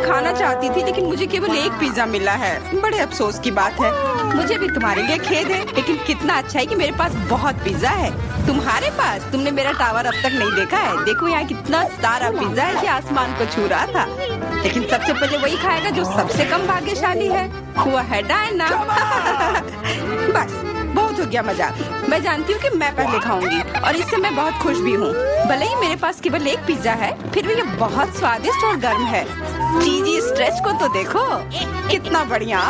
खाना चाहती थी लेकिन मुझे केवल एक पिज्जा मिला है। बड़े अफसोस की बात है। मुझे भी तुम्हारे लिए खेद है, लेकिन कितना अच्छा है कि मेरे पास बहुत पिज्जा है। तुम्हारे पास? तुमने मेरा टावर अब तक नहीं देखा है। देखो यहाँ कितना सारा पिज्जा है कि आसमान को छू रहा था। लेकिन सबसे पहले वही खाएगा जो सबसे कम भाग्यशाली है। वो है डायना। बस बहुत हो गया मजाक। मैं जानती हूँ कि मैं पहले खाऊंगी और इससे मैं बहुत खुश भी हूँ। भले ही मेरे पास केवल एक पिज्जा है, फिर भी ये बहुत स्वादिष्ट और गर्म है। चीजी स्ट्रेच को तो देखो, कितना बढ़िया,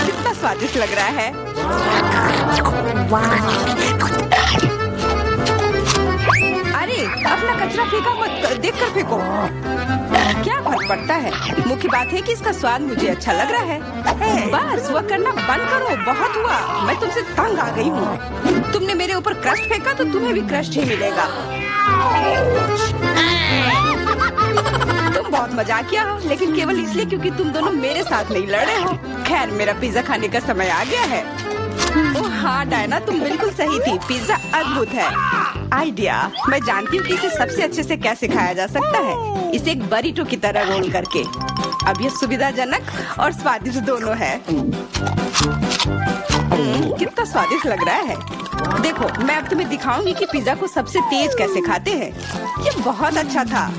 कितना स्वादिष्ट लग रहा है। अरे अपना कचरा फेंका मत, देखकर फेंको। क्या फर्क पड़ता है, मुख्य बात है कि इसका स्वाद मुझे अच्छा लग रहा है। बस वह करना बंद करो, बहुत हुआ। मैं तुमसे तंग आ गई हूँ। तुमने मेरे ऊपर क्रस्ट फेंका तो तुम्हें भी क्रस्ट ही मिलेगा। तुम बहुत मजाकिया हो, लेकिन केवल इसलिए क्योंकि तुम दोनों मेरे साथ नहीं लड़े हो। खैर, मेरा पिज्जा खाने का समय आ गया है। ओह हाँ डायना, तुम बिल्कुल सही थी। पिज्जा अद्भुत है। आइडिया, मैं जानती हूँ कि इसे सबसे अच्छे से कैसे खाया जा सकता है। इसे एक बरीटो की तरह रोल करके। अब यह सुविधाजनक और स्वादिष्ट दोनों है। कितना स्वादिष्ट लग रहा है। देखो, मैं अब तुम्हें दिखाऊंगी कि पिज्जा को सबसे तेज कैसे खाते हैं। ये बहुत अच्छा था।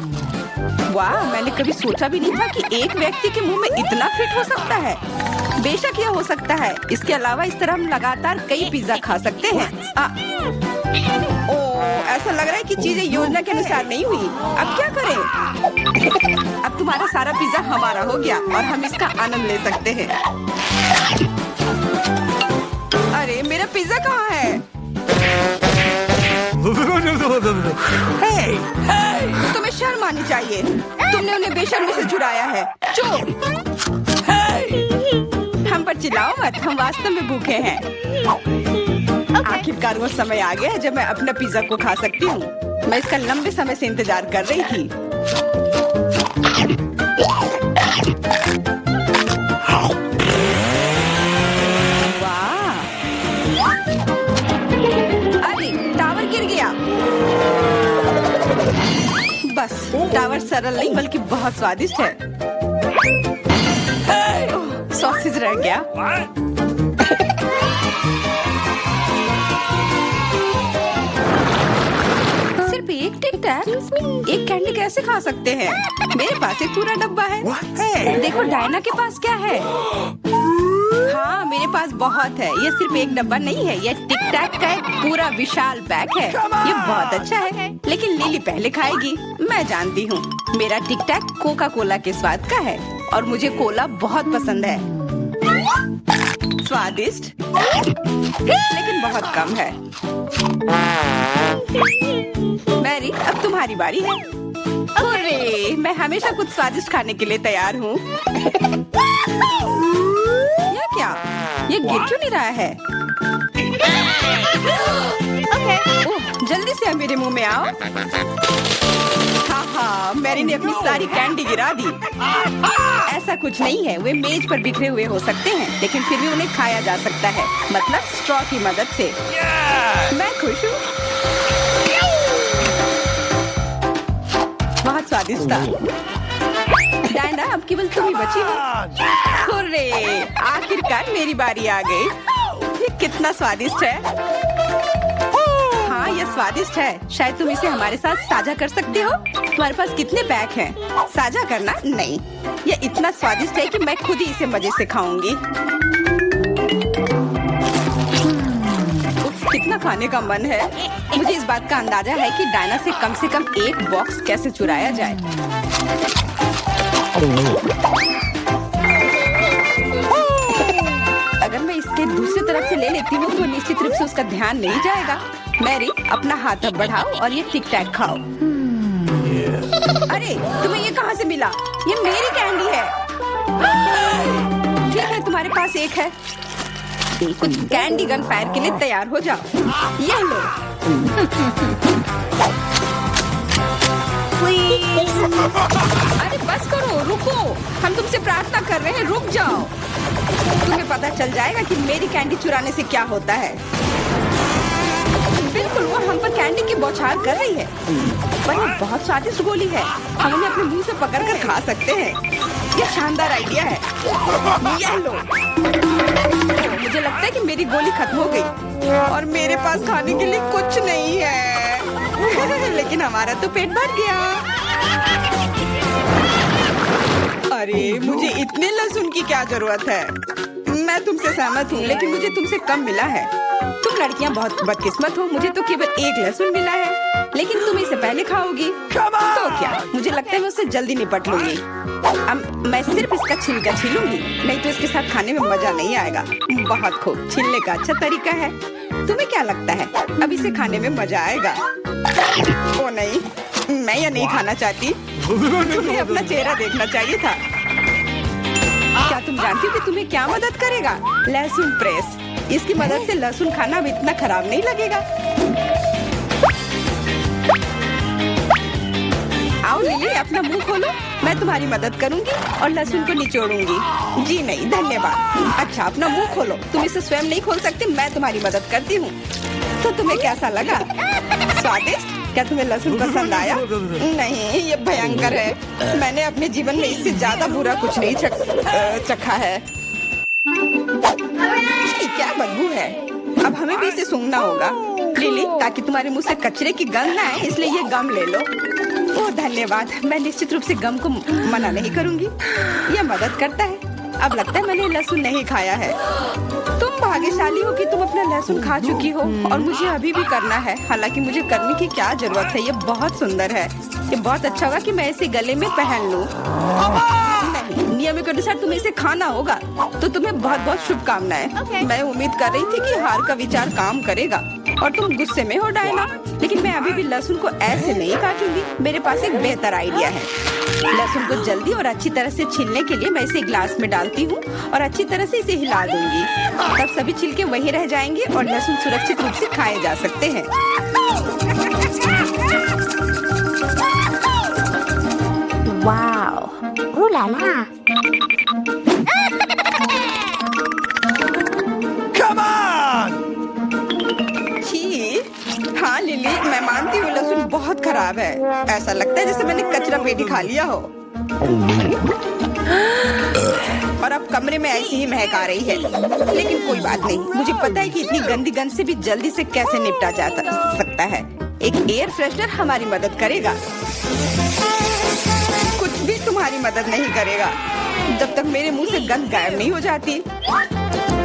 वाह, मैंने कभी सोचा भी नहीं था कि एक व्यक्ति के मुंह में इतना फिट हो सकता है। बेशक यह हो सकता है। इसके अलावा इस तरह हम लगातार कई पिज्जा खा सकते हैं। ऐसा लग रहा है कि चीजें योजना के अनुसार नहीं हुई। अब क्या करें? अब तुम्हारा सारा पिज्जा हमारा हो गया और हम इसका आनंद ले सकते हैं। अरे मेरा पिज्जा कहाँ है? तुम्हें शर्म आनी चाहिए। तुमने उन्हें बेशर्मी से चुराया है। चुप! हम पर चिल्लाओ मत, हम वास्तव में भूखे हैं। आखिरकार वो समय आ गया है जब मैं अपना पिज्जा को खा सकती हूँ। मैं इसका लंबे समय से इंतजार कर रही थी। वाह! अरे टावर गिर गया। बस टावर सरल नहीं बल्कि बहुत स्वादिष्ट है। सॉसेज रह गया। सिर्फ एक टिक टैक, एक कैंडी कैसे खा सकते हैं? मेरे पास एक पूरा डब्बा है। देखो डायना के पास क्या है। हाँ, मेरे पास बहुत है। ये सिर्फ एक डब्बा नहीं है, ये टिक टैक का एक पूरा विशाल पैक है। ये बहुत अच्छा है, लेकिन लिली पहले खाएगी। मैं जानती हूँ, मेरा टिक टैक कोका कोला के स्वाद का है और मुझे कोला बहुत पसंद है। स्वादिष्ट, लेकिन बहुत कम है। मैरी, अब तुम्हारी बारी है। अरे, मैं हमेशा कुछ स्वादिष्ट खाने के लिए तैयार हूँ। यह क्या? ये गिर क्यों नहीं रहा है? ओह, जल्दी से मेरे मुंह में आओ। हाँ, मैरी ने अपनी सारी कैंडी गिरा दी। ऐसा कुछ नहीं है, वे मेज पर बिखरे हुए हो सकते हैं, लेकिन फिर भी उन्हें खाया जा सकता है, मतलब स्ट्रॉ की मदद से। मैं खुश हूँ। बहुत स्वादिष्ट था। डायना, अब केवल तुम ही बची हो। हुर्रे! आखिरकार मेरी बारी आ गई। ये कितना स्वादिष्ट है। हाँ, ये स्वादिष्ट है। शायद तुम इसे हमारे साथ साझा कर सकते हो। तुम्हारे पास कितने पैक हैं? साझा करना नहीं। ये इतना स्वादिष्ट है कि मैं खुद ही इसे मजे से खाऊंगी। कितना खाने का मन है। मुझे इस बात का अंदाजा है कि डायना से कम एक बॉक्स कैसे चुराया जाए। अगर मैं इसके दूसरी तरफ से ले लेती हूँ तो निश्चित रूप से उसका ध्यान नहीं जाएगा। मैरी, अपना हाथ अब बढ़ाओ और ये टिक टैक खाओ। अरे, तुम्हें ये कहाँ से मिला? ये मेरी कैंडी है। ठीक है, तुम्हारे पास एक है। कुछ कैंडी गन फायर के लिए तैयार हो जाओ। ये लो। अरे बस करो, रुको। हम तुमसे प्रार्थना कर रहे हैं, रुक जाओ। तुम्हें पता चल जाएगा कि मेरी कैंडी चुराने से क्या होता है। बिल्कुल वो हम पर कैंडी की बौछार कर रही है। पर ये बहुत स्वादिष्ट गोली है, हम उन्हें अपने मुंह से पकड़कर खा सकते हैं। ये शानदार आइडिया है। ये लो। मुझे लगता है कि मेरी गोली खत्म हो गई और मेरे पास खाने के लिए कुछ नहीं है। लेकिन हमारा तो पेट भर गया। अरे मुझे इतने लहसुन की क्या जरूरत है? मैं तुमसे सहमत हूँ, लेकिन मुझे तुमसे कम मिला है। तुम लड़कियाँ बहुत बदकिस्मत हो, मुझे तो केवल एक लहसुन मिला है, लेकिन तुम इसे पहले खाओगी तो क्या? मुझे लगता है मैं उससे जल्दी निपट लूंगी। अब मैं सिर्फ इसका छिलका छीलूंगी, नहीं तो इसके साथ खाने में मजा नहीं आएगा। बहुत खूब, छीलने का अच्छा तरीका है। तुम्हें क्या लगता है अब इसे खाने में मजा आएगा? ओ नहीं, मैं यह नहीं खाना चाहती। तुम्हें अपना चेहरा देखना चाहिए था। क्या तुम जानती हो कि तुम्हें क्या मदद करेगा? लहसुन प्रेस। इसकी मदद से लहसुन खाना अब इतना खराब नहीं लगेगा। आओ लिली, अपना मुंह खोलो, मैं तुम्हारी मदद करूंगी और लहसुन को निचोड़ूंगी। जी नहीं, धन्यवाद। अच्छा, अपना मुंह खोलो, तुम इसे स्वयं नहीं खोल सकती, मैं तुम्हारी मदद करती हूँ। तो तुम्हें कैसा लगा? स्वादिष्ट? क्या तुम्हें लहसुन पसंद आया? नहीं, ये भयंकर है। मैंने अपने जीवन में इससे ज्यादा बुरा कुछ नहीं चखा है। क्या बदबू है। अब हमें भी इसे सूंघना होगा लिली, ताकि तुम्हारे मुंह से कचरे की गंध ना आए, इसलिए ये गम ले लो। ओह धन्यवाद, मैं निश्चित रूप से गम को मना नहीं करूंगी, यह मदद करता है। अब लगता है मैंने लहसुन नहीं खाया है। तुम भाग्यशाली हो कि तुम अपना लहसुन खा चुकी हो और मुझे अभी भी करना है। हालांकि मुझे करने की क्या जरूरत है, ये बहुत सुंदर है। ये बहुत अच्छा होगा कि मैं इसे गले में पहन लूं। नहीं, नियम के अनुसार तुम्हें इसे खाना होगा। तो तुम्हें बहुत बहुत शुभकामनाएं। मैं उम्मीद कर रही थी कि हार का विचार काम करेगा और तुम गुस्से में हो डायना, लेकिन मैं अभी भी लहसुन को ऐसे नहीं काटूंगी। मेरे पास एक बेहतर आइडिया है। लहसुन को जल्दी और अच्छी तरह से छीलने के लिए मैं इसे ग्लास में डालती हूँ और अच्छी तरह से इसे हिला दूंगी। तब सभी छिलके वहीं रह जाएंगे और लहसुन सुरक्षित रूप से खाए जा सकते हैं। Wow, ooh la la। Come on! छी, हाँ लिली, मैं मानती हूँ लहसुन बहुत खराब है। ऐसा लगता है जैसे मैंने कचरा पेटी खा लिया हो। और अब कमरे में ऐसी ही महक आ रही है, लेकिन कोई बात नहीं। मुझे पता है कि इतनी गंदी गंध से भी जल्दी से कैसे निपटा जा सकता है। एक एयर फ्रेशनर हमारी मदद करेगा। कुछ भी तुम्हारी मदद नहीं करेगा जब तक मेरे मुंह से गंध गायब नहीं हो जाती।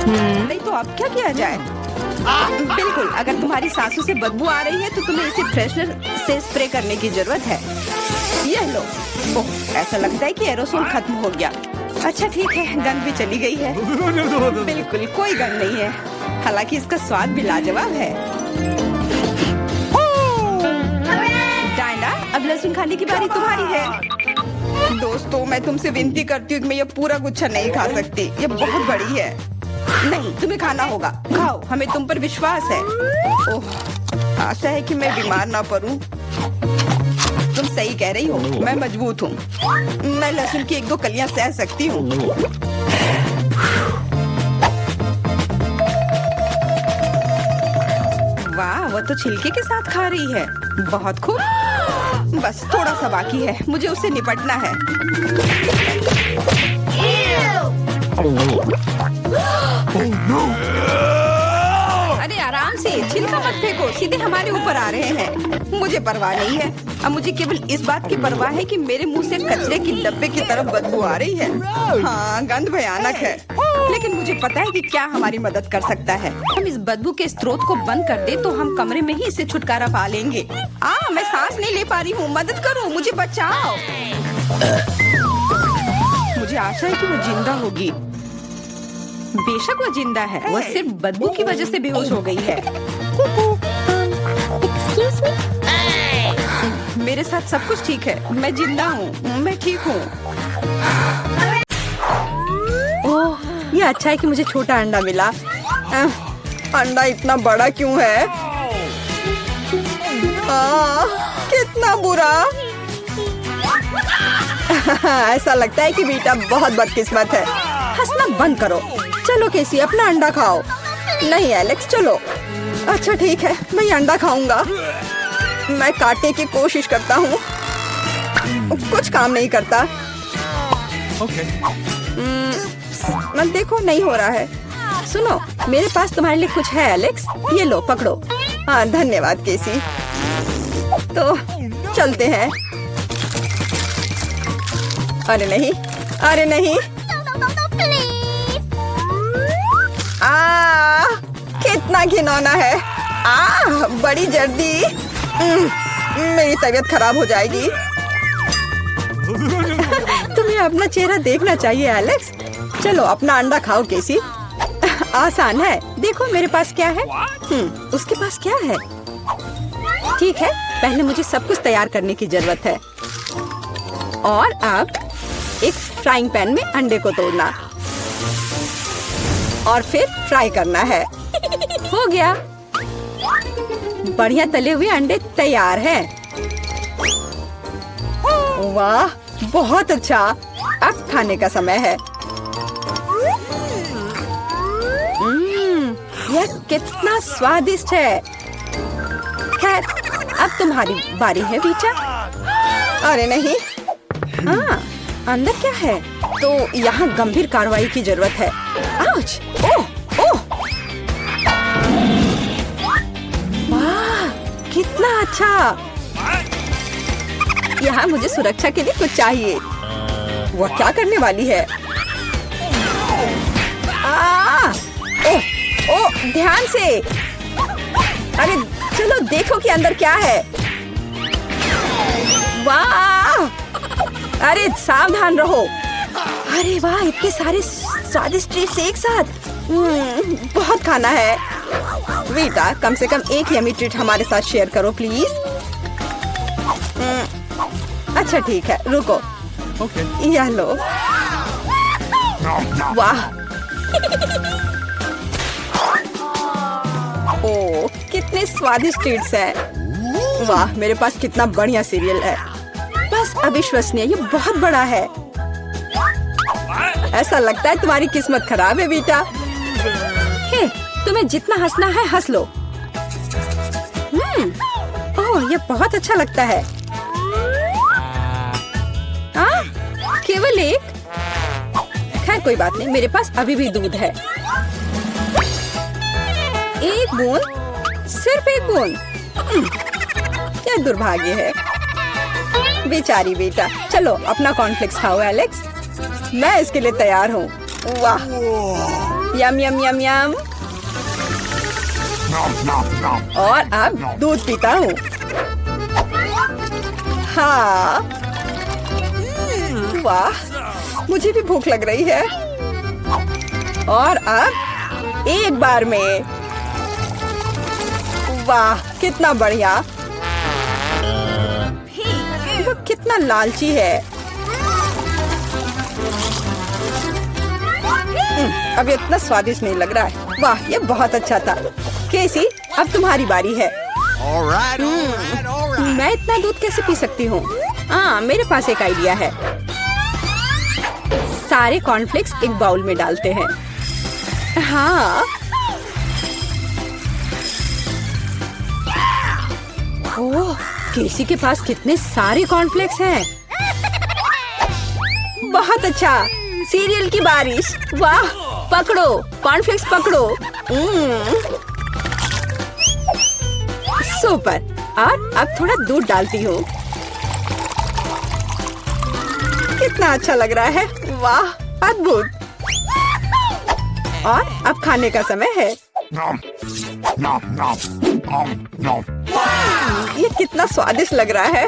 नहीं तो अब क्या किया जाए? बिल्कुल, अगर तुम्हारी सांसों से बदबू आ रही है तो तुम्हें इसे फ्रेशनर से स्प्रे करने की जरूरत है। यह लो। ओह, ऐसा लगता है कि एरोसोल खत्म हो गया। अच्छा ठीक है, गंध भी चली गई है। बिल्कुल कोई गंध नहीं है, हालांकि इसका स्वाद भी लाजवाब है। डायना, अब लहसुन खाने की बारी तुम्हारी है। दोस्तों, मैं तुमसे विनती करती हूँ कि मैं ये पूरा गुच्छा नहीं खा सकती, ये बहुत बड़ी है। नहीं, तुम्हें खाना होगा, खाओ, हमें तुम पर विश्वास है। ओह, आशा है कि मैं बीमार ना पड़ूं। तुम सही कह रही हो, मैं मजबूत हूँ। मैं लहसुन की 1-2 कलियां सह सकती हूँ। वाह, वो तो छिलके के साथ खा रही है। बहुत खूब। बस थोड़ा सा बाकी है, मुझे उससे निपटना है। अरे आराम से, छिलका मत फेंको, सीधे हमारे ऊपर आ रहे हैं। मुझे परवाह नहीं है। अब मुझे केवल इस बात की परवाह है कि मेरे मुंह से कचरे की डब्बे की तरफ बदबू आ रही है। हाँ, गंध भयानक है, लेकिन मुझे पता है कि क्या हमारी मदद कर सकता है। हम इस बदबू के स्रोत को बंद कर दे तो हम कमरे में ही इससे छुटकारा पा लेंगे। मैं सांस नहीं ले पा रही हूँ, मदद करो, मुझे बचाओ। मुझे आशा है कि वो जिंदा होगी। बेशक वो जिंदा है, वो सिर्फ बदबू की वजह से बेहोश हो गई है। मेरे साथ सब कुछ ठीक है, मैं जिंदा हूँ, मैं ठीक हूँ। ओह, ये अच्छा है कि मुझे छोटा अंडा मिला। अंडा इतना बड़ा क्यों है? कितना बुरा। ऐसा लगता है कि बेटा बहुत बदकिस्मत है। हंसना बंद करो। चलो केसी, अपना अंडा खाओ। नहीं एलेक्स, चलो। अच्छा ठीक है, मैं ये अंडा खाऊंगा। मैं काटने की कोशिश करता हूँ, कुछ काम नहीं करता। Okay. मत देखो, नहीं हो रहा है। सुनो, मेरे पास तुम्हारे लिए कुछ है एलेक्स, ये लो पकड़ो। हाँ धन्यवाद केसी। तो चलते हैं। अरे नहीं, अरे नहीं। कितना घिनौना है। बड़ी जल्दी। मेरी तबीयत खराब हो जाएगी। तुम्हें अपना चेहरा देखना चाहिए एलेक्स। चलो अपना अंडा खाओ केसी। आसान है, देखो मेरे पास क्या है। उसके पास क्या है? ठीक है, पहले मुझे सब कुछ तैयार करने की जरूरत है। और अब एक फ्राइंग पैन में अंडे को तोड़ना और फिर फ्राई करना है। हो गया, बढ़िया तले हुए अंडे तैयार हैं। वाह, बहुत अच्छा। अब खाने का समय है। यह कितना स्वादिष्ट है। खैर, अब तुम्हारी बारी है बीचा। अरे नहीं। हाँ, अंदर क्या है? तो यहाँ गंभीर कार्रवाई की जरूरत है। आउच! ओह, ओह! वाह, कितना अच्छा। यहाँ मुझे सुरक्षा के लिए कुछ चाहिए। वह क्या करने वाली है? ओह, ओह, ध्यान से। अरे चलो देखो कि अंदर क्या है। वाह! अरे सावधान रहो। अरे वाह, इतने सारे स्वादिष्ट ट्रीट्स एक साथ। बहुत खाना है। वीटा, कम से कम एक यमी ट्रीट हमारे साथ शेयर करो प्लीज। अच्छा ठीक है, रुको। Okay. यह लो। वाह! ओह, कितने स्वादिष्ट ट्रीट्स हैं। वाह, मेरे पास कितना बढ़िया सीरियल है। बस अविश्वसनीय, ये बहुत बड़ा है। ऐसा लगता है तुम्हारी किस्मत खराब है बेटा। हे, तुम्हें जितना हंसना है हंस लो। ओह, ये बहुत अच्छा लगता है। केवल एक? खैर कोई बात नहीं, मेरे पास अभी भी दूध है। एक बूंद, सिर्फ एक बूंद। क्या दुर्भाग्य है। बेचारी बेटा। चलो अपना कॉर्नफ्लेक्स खाओ एलेक्स। मैं इसके लिए तैयार हूँ। वाह, यम यम यम यम। और अब दूध पीता हूँ। हाँ, वाह, मुझे भी भूख लग रही है। और अब एक बार में। वाह, कितना बढ़िया। वो कितना लालची है। अब इतना स्वादिष्ट नहीं लग रहा है। वाह, ये बहुत अच्छा था। केसी, अब तुम्हारी बारी है। All right, all right, all right. मैं इतना दूध कैसे पी सकती हूँ? हाँ, मेरे पास एक आइडिया है। सारे कॉर्नफ्लेक्स एक बाउल में डालते हैं। हाँ। ओह, केसी के पास कितने सारे कॉर्नफ्लेक्स हैं। बहुत अच्छा, सीरियल की बारिश। वाह, पकड़ो कॉर्नफ्लेक्स पकड़ो। सुपर। और अब थोड़ा दूध डालती हूँ। कितना अच्छा लग रहा है। वाह, अद्भुत। और अब खाने का समय है। Nom, nom, nom, nom, nom. ये कितना स्वादिष्ट लग रहा है।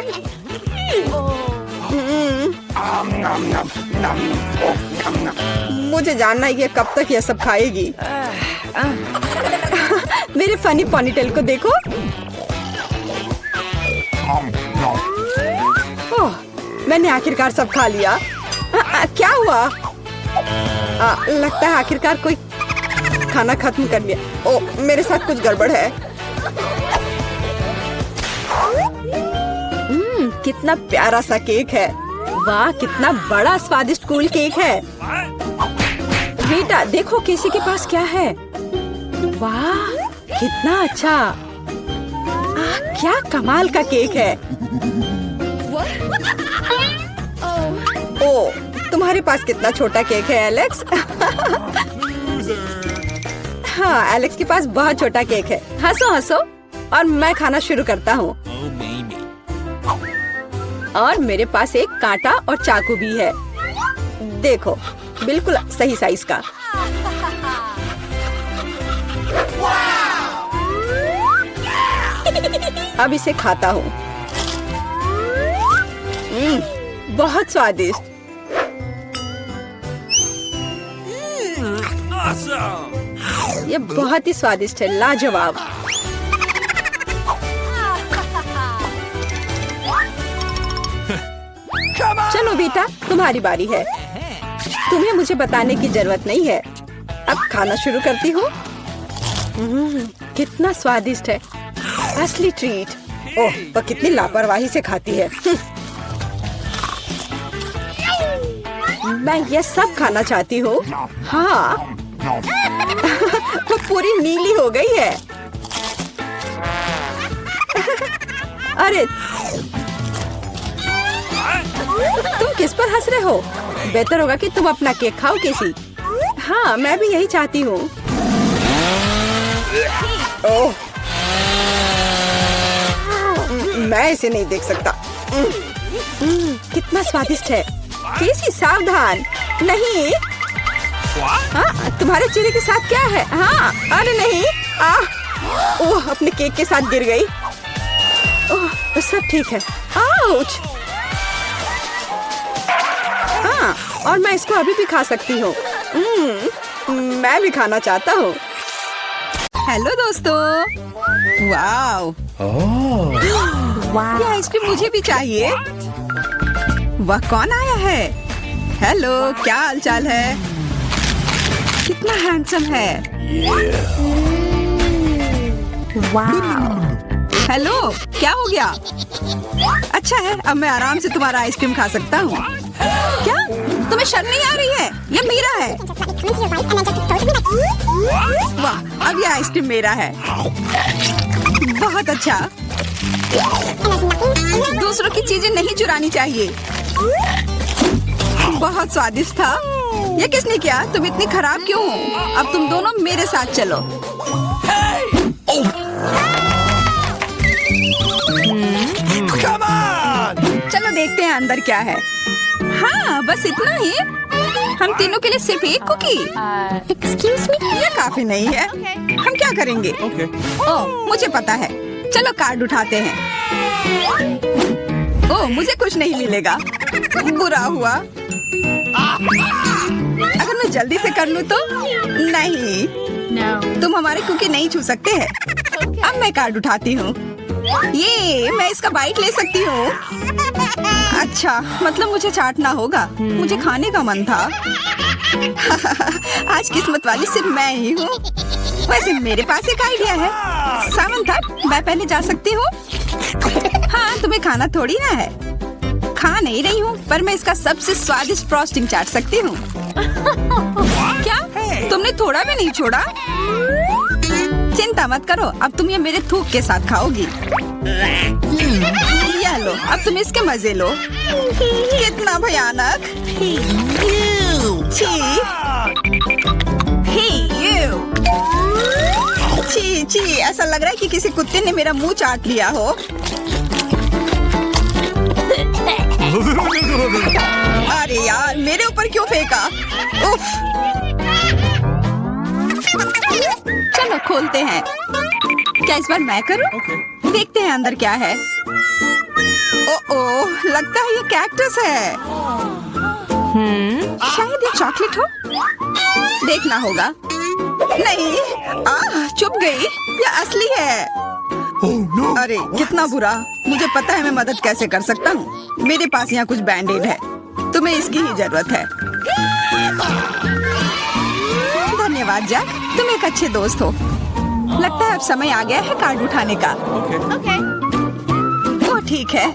Nom, nom, nom, oh, nom, nom. मुझे जानना है ये कब तक ये सब खाएगी। मेरे फनी पॉनीटेल को देखो। Nom, nom. ओह, मैंने आखिरकार सब खा लिया। क्या हुआ? लगता है आखिरकार कोई खाना खत्म कर लिया। ओह, मेरे साथ कुछ गड़बड़ है। कितना प्यारा सा केक है। वाह, कितना बड़ा स्वादिष्ट कूल केक है। बेटा देखो केसी के पास क्या है। वाह, कितना अच्छा। क्या कमाल का केक है। ओ, तुम्हारे पास कितना छोटा केक है एलेक्स। हाँ, एलेक्स के पास बहुत छोटा केक है। हंसो हंसो और मैं खाना शुरू करता हूँ। और मेरे पास एक कांटा और चाकू भी है। देखो, बिल्कुल सही साइज का। अब इसे खाता हूँ। बहुत स्वादिष्ट। ये बहुत ही स्वादिष्ट है, लाजवाब। चलो बेटा, तुम्हारी बारी है। तुम्हें मुझे बताने की जरूरत नहीं है। अब खाना शुरू करती हूँ। कितना स्वादिष्ट है, असली ट्रीट। ओह, वो कितनी लापरवाही से खाती है। मैं ये सब खाना चाहती हूँ। हाँ, वो पूरी नीली हो गई है। अरे, तुम किस पर हंस रहे हो? बेहतर होगा कि तुम अपना केक खाओ किसी। हाँ, मैं भी यही चाहती हूँ। ओह, मैं इसे नहीं देख सकता। कितना स्वादिष्ट है। केसी, सावधान। नहीं। हाँ, तुम्हारे चेहरे के साथ क्या है? हाँ, अरे नहीं। ओह, अपने केक के साथ गिर गई। ओह, सब ठीक है। आउच। हाँ, और मैं इसको अभी भी खा सकती हूँ। मैं भी खाना चाहता हूँ। हेलो दोस्तों। वाओ, ये आइसक्रीम मुझे भी चाहिए। वह कौन आया है? हेलो, क्या हालचाल है? कितना हैंडसम है। हेलो, क्या हो गया? अच्छा है, अब मैं आराम से तुम्हारा आइसक्रीम खा सकता हूँ। क्या तुम्हें शर्म नहीं आ रही है? ये मेरा है। वाह, अब ये आइसक्रीम मेरा है। बहुत अच्छा। दूसरों की चीजें नहीं चुरानी चाहिए। बहुत स्वादिष्ट था। ये किसने किया? तुम इतनी खराब क्यों हो? अब तुम दोनों मेरे साथ चलो। चलो देखते हैं अंदर क्या है। हाँ, बस इतना ही। हम तीनों के लिए सिर्फ एक कुकी। एक्सक्यूज मी, ये काफी नहीं है। हम क्या करेंगे? ओह, मुझे पता है। चलो कार्ड उठाते हैं। ओह, मुझे कुछ नहीं मिलेगा। बुरा हुआ। अगर मैं जल्दी से कर लूँ तो? नहीं, तुम हमारे कुकी नहीं छू सकते हैं। अब मैं कार्ड उठाती हूँ। ये, मैं इसका बाइट ले सकती हूँ। अच्छा, मतलब मुझे चाटना होगा। मुझे खाने का मन था। आज किस्मत वाली सिर्फ मैं ही हूँ। वैसे मेरे पास एक आइडिया है। सामंथा, मैं पहले जा सकती हूँ? हाँ, तुम्हें खाना थोड़ी ना है। खा नहीं रही हूँ, पर मैं इसका सबसे स्वादिष्ट फ्रॉस्टिंग चाट सकती हूँ। क्या? तुमने थोड़ा भी नहीं छोड़ा? चिंता मत करो, अब तुम ये मेरे थूक के साथ खाओगी। ये लो, अब तुम इसके मजे लो। कितना भयानक। छी छी, ऐसा लग रहा है कि किसी कुत्ते ने मेरा मुंह चाट लिया हो। अरे यार, मेरे ऊपर क्यों फेंका? उफ। चलो खोलते हैं। क्या इस बार मैं करूं? देखते हैं अंदर क्या है। ओह, लगता है ये कैक्टस है। शायद ये चॉकलेट हो। देखना होगा। नहीं, चुप गई। ये असली है। अरे कितना बुरा। मुझे पता है मैं मदद कैसे कर सकता हूँ। मेरे पास यहाँ कुछ बैंडेड है। तुम्हें इसकी ही जरूरत है। धन्यवाद जैक, तुम एक अच्छे दोस्त हो। लगता है अब समय आ गया है कार्ड उठाने का। ओह ठीक है।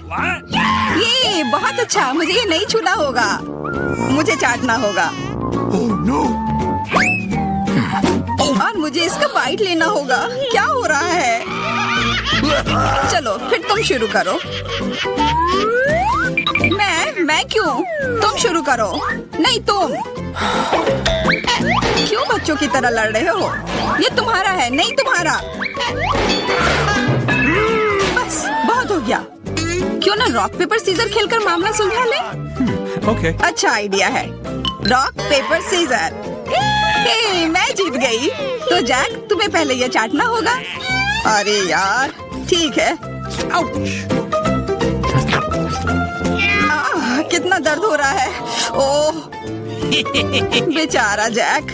ये बहुत अच्छा। मुझे ये नहीं छूना होगा। मुझे चाटना होगा। और मुझे इसका बाइट लेना होगा। क्या हो रहा है? चलो फिर तुम शुरू करो। मैं क्यों? तुम शुरू करो। नहीं तुम। क्यों बच्चों की तरह लड़ रहे हो? ये तुम्हारा है, नहीं तुम्हारा। बस बहुत हो गया। क्यों ना रॉक पेपर सीजर खेलकर मामला सुलझा ले? Okay. अच्छा आइडिया है। Rock paper scissor. हे, मैं जीत गई। तो जैक तुम्हें पहले ये चाटना होगा। अरे यार ठीक है। कितना दर्द हो रहा है। ओह बेचारा जैक।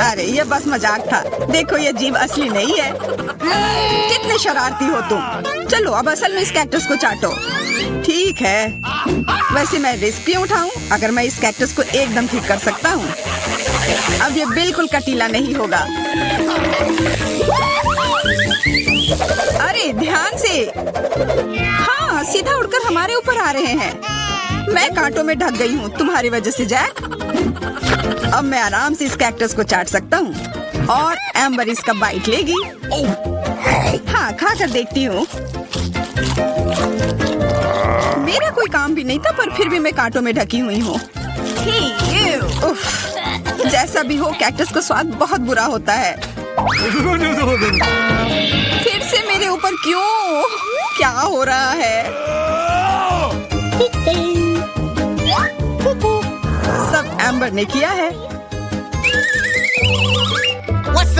अरे ये बस मजाक था। देखो ये जीभ असली नहीं है। कितने शरारती हो तुम। चलो अब असल में इस कैक्टस को चाटो। ठीक है। वैसे मैं रिस्क क्यों उठाऊं अगर मैं इस कैक्टस को एकदम ठीक कर सकता हूँ। अब ये बिल्कुल कटीला नहीं होगा। अरे ध्यान से। हाँ सीधा उड़कर हमारे ऊपर आ रहे हैं। मैं कांटों में ढक गई हूँ तुम्हारी वजह से जैक। अब मैं आराम से इस कैक्टस को चाट सकता हूँ और एम्बर इसका बाइट लेगी। हाँ खा कर देखती हूँ। मेरा कोई काम भी नहीं था पर फिर भी मैं कांटों में ढकी हुई हूँ। जैसा भी हो कैक्टस का स्वाद बहुत बुरा होता है। फिर से मेरे ऊपर क्यों? क्या हो रहा है? सब एम्बर ने किया है।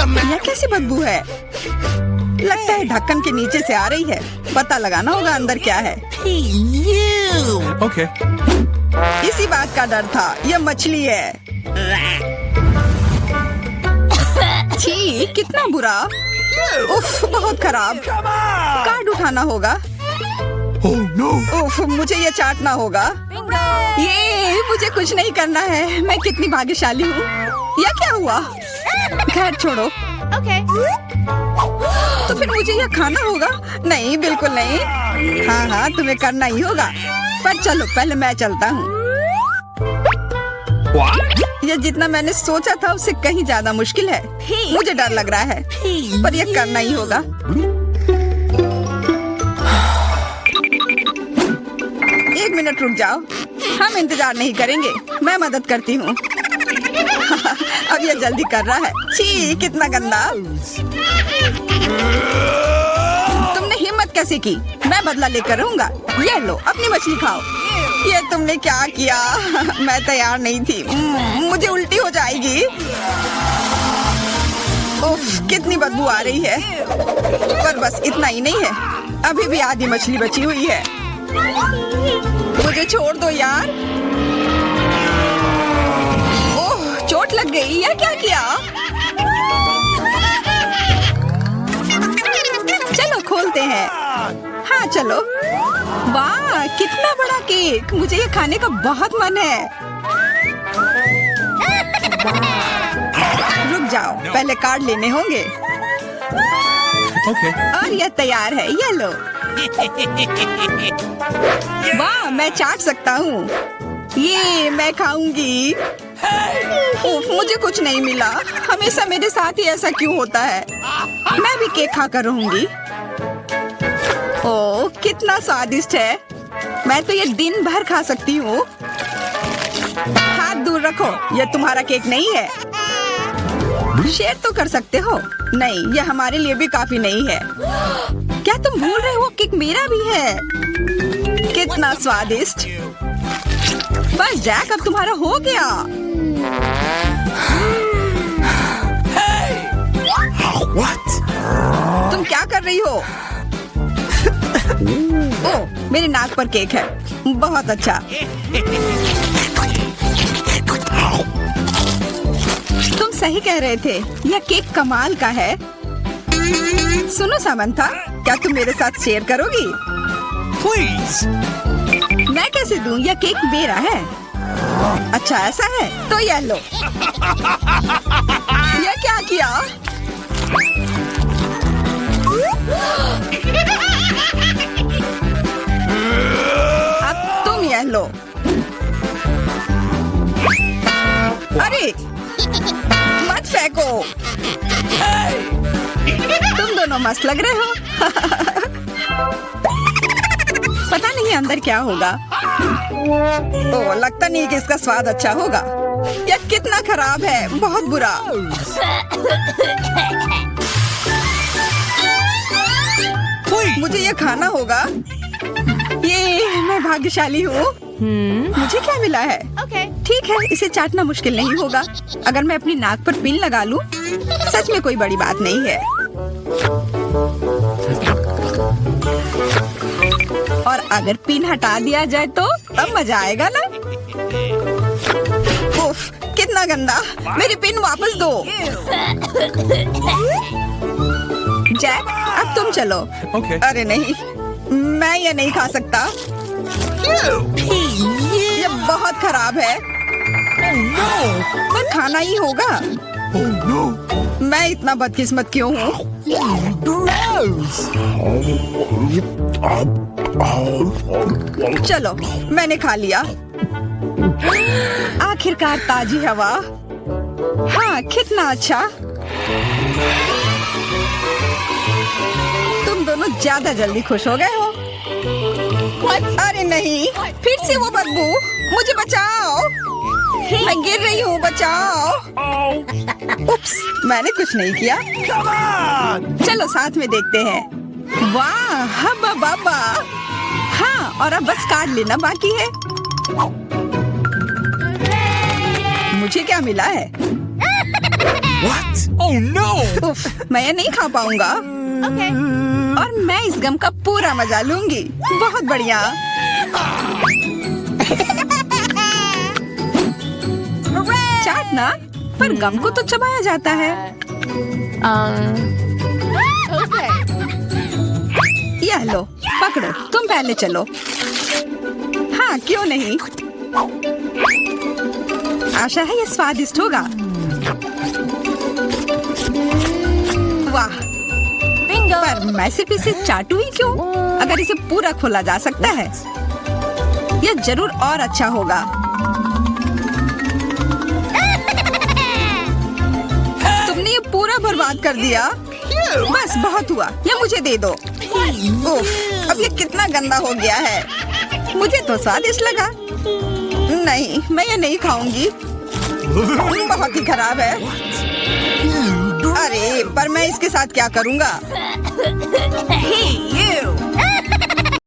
यह कैसी बदबू है? लगता है ढक्कन के नीचे से आ रही है। पता लगाना होगा अंदर क्या है। Okay. इसी बात का डर था। यह मछली है। छी कितना बुरा। उफ बहुत खराब। कार्ड उठाना होगा। Oh no. उफ मुझे ये चाटना होगा। ये मुझे कुछ नहीं करना है। मैं कितनी भाग्यशाली हूँ। यह क्या हुआ? खैर छोड़ो। Okay. तो फिर मुझे यह खाना होगा? नहीं बिल्कुल नहीं। हाँ तुम्हें करना ही होगा। पर चलो पहले मैं चलता हूँ। यह जितना मैंने सोचा था उससे कहीं ज्यादा मुश्किल है। मुझे डर लग रहा है पर यह करना ही होगा। एक मिनट रुक जाओ। हम इंतजार नहीं करेंगे। मैं मदद करती हूँ। अब यह जल्दी कर रहा है। छी कितना गंदा। तुमने हिम्मत कैसे की? मैं बदला लेकर रहूंगा। ये लो अपनी मछली खाओ। ये तुमने क्या किया? मैं तैयार नहीं थी। मुझे उल्टी हो जाएगी। उफ कितनी बदबू आ रही है। पर बस इतना ही नहीं है। अभी भी आधी मछली बची हुई है। मुझे छोड़ दो यार। ओह चोट लग गई। या क्या किया? चलो खोलते हैं। हाँ चलो। वाह कितना बड़ा केक। मुझे ये खाने का बहुत मन है। रुक जाओ पहले कार्ड लेने होंगे। Okay. और यह तैयार है। ये लो। वाह मैं चाट सकता हूँ। ये मैं खाऊंगी। उफ, मुझे कुछ नहीं मिला। हमेशा मेरे साथ ही ऐसा क्यों होता है? मैं भी केक खाकर रहूंगी। ओह कितना स्वादिष्ट है। मैं तो ये दिन भर खा सकती हूँ। हाथ दूर रखो। यह तुम्हारा केक नहीं है। शेयर तो कर सकते हो। नहीं यह हमारे लिए भी काफी नहीं है। क्या तुम भूल रहे हो केक मेरा भी है? कितना स्वादिष्ट। बस जैक अब तुम्हारा हो गया। What? तुम क्या कर रही हो? ओह मेरे नाक पर केक है। बहुत अच्छा। तुम सही कह रहे थे। यह केक कमाल का है। सुनो सामंथा क्या तुम मेरे साथ शेयर करोगी? Please. मैं कैसे दूं? यह केक मेरा है। अच्छा ऐसा है तो यह लो। यह क्या किया? अब तुम यह लो। अरे मत फेंको। तुम दोनों मस्त लग रहे हो। पता नहीं अंदर क्या होगा। ओ, लगता नहीं कि इसका स्वाद अच्छा होगा। यह कितना खराब है, बहुत बुरा। मुझे ये खाना होगा। ये मैं भाग्यशाली हूँ। मुझे क्या मिला है? ठीक है, इसे चाटना मुश्किल नहीं होगा। अगर मैं अपनी नाक पर पिन लगा लूं, सच में कोई बड़ी बात नहीं है। और अगर पिन हटा दिया जाए तो तब मजा आएगा ना। उफ, कितना गंदा। मेरी पिन वापस दो। जैक, अब तुम चलो। Okay. अरे नहीं, मैं ये नहीं खा सकता। ये बहुत खराब है। पर खाना ही होगा। Oh no. मैं इतना बदकिस्मत क्यों हूँ? चलो, मैंने खा लिया। आखिरकार ताजी हवा। हाँ, कितना अच्छा। तुम दोनों ज्यादा जल्दी खुश हो गए हो। अरे नहीं, फिर से वो बदबू। मुझे बचाओ, मैं गिर रही हूँ, बचाओ। उप्स, मैंने कुछ नहीं किया। Come on. चलो साथ में देखते हैं। वाह, हब्बा बाबा। हाँ, और अब बस काट लेना बाकी है। मुझे क्या मिला है? What? Oh no. उफ, मैं ये नहीं खा पाऊंगा। और मैं इस गम का पूरा मजा लूंगी। बहुत बढ़िया। चाटना, पर गम को तो चबाया जाता है। यह लो, पकड़ो, तुम पहले चलो। हाँ, क्यों नहीं। आशा है ये स्वादिष्ट होगा। वाह, पर मैं सिर्फ इसे चाटू ही क्यों? अगर इसे पूरा खोला जा सकता है, यह जरूर और अच्छा होगा। तुमने ये पूरा बर्बाद कर दिया। बस बहुत हुआ, ये मुझे दे दो। उफ, अब ये कितना गंदा हो गया है। मुझे तो स्वादिष्ट लगा। नहीं, मैं ये नहीं खाऊंगी। बहुत ही खराब है। अरे, पर मैं इसके साथ क्या करूंगा? Hey, you!